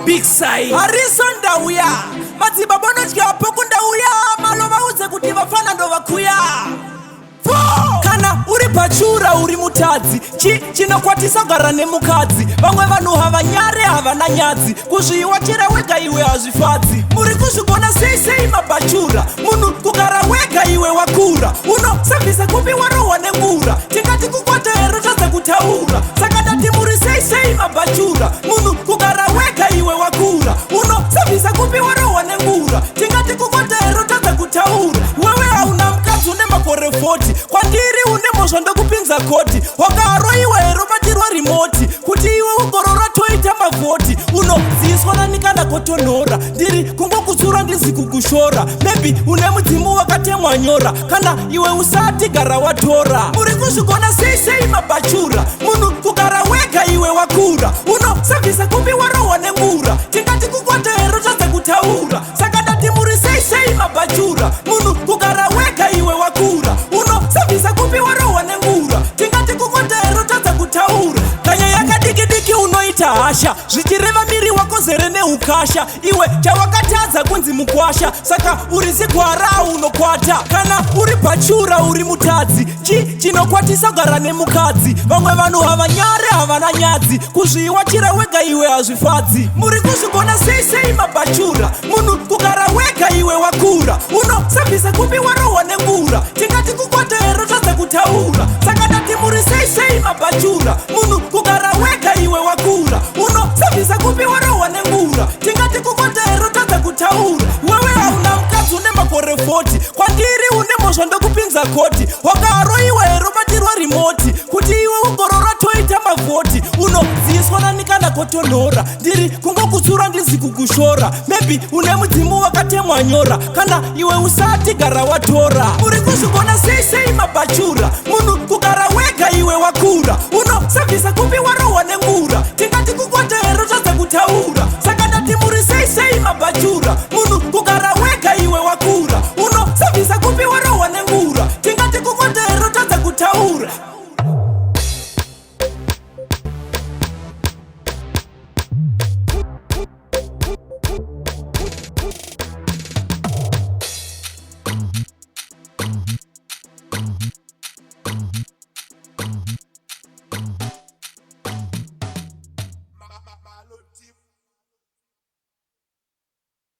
Big size Arisonda uya Maziba bonojika pokunda uya Malova uze kuti vafana ndo vakuya Kana uri pachura uri mutadzi chinokwatisa gara nemukadzi vamwe vanhu havanyare havana nyadzi kuzviiwa chera wega iwe hazvifadzi muri kuzvigona sei mabachura munhu kugara wega iwe wakura unosambisa kupi warohwa nengura tingati kukwata hero tadza kutaura saka ndati muri sei mabachura munhu kugara wega iwe wakura unosambisa kupi warohwa nengura tingati kukwata hero tadza kutaura wewe hauna mukadzi une makore 40 kwandiri une mozva ndokupinza koti wakaroiwa hero batirwa rimoti kuti iwe ugorora toita mavhoti unoziiswa nanikana kotonhora ndiri kungokutsura ndizi kukushora maybe une mudzimu wakatemwa nyora kana iwe usati gara watora muri kuzvigona sei mabachura munhu kugara wega iwe wakura unosambisa kumbi warohwa nengura tingati kukwata hero tadza kutaura saka ndati muri sei mabachura munhu kugara wega iwe wakura unosambisa kumbi warohwa nengura tingati kukwata hero tadza kutaura kanya yakadikidiki unoita hasha zvichireva miri wako zere neukasha iwe chawakatadza kunzi mukwasha saka uri zigwara unokwata kana uri pachura uri mutadzi chinokwatisa gara nemukadzi vamwe vanhu havanyare havana nyadzi kuzviiwa chira wega iwe hazvifadzi muri kuzvigona sei mabachura munhu kugara wega iwe wakura unosambisa kupi warohwa nengura tingati kukwata hero tadza kutaura saka ndati muri sei mabachura munhu kugara wega iwe wakura unosambisa kupi warohwa nengura tingati kukwata hero tadza kutaura wewe hauna mukadzi une makore 40 kwandiri une mozva ndokupinza koti wakaroiwa hero batirwa rimoti kuti iwe ugorora toita mavhoti unoziiswa nanikana kotonhora ndiri kungokutsura ndizi kukushora maybe une mudzimu wakatemwa nyora kana iwe usati gara watora muri kuzvigona sei mabachura munhu kugara wega iwe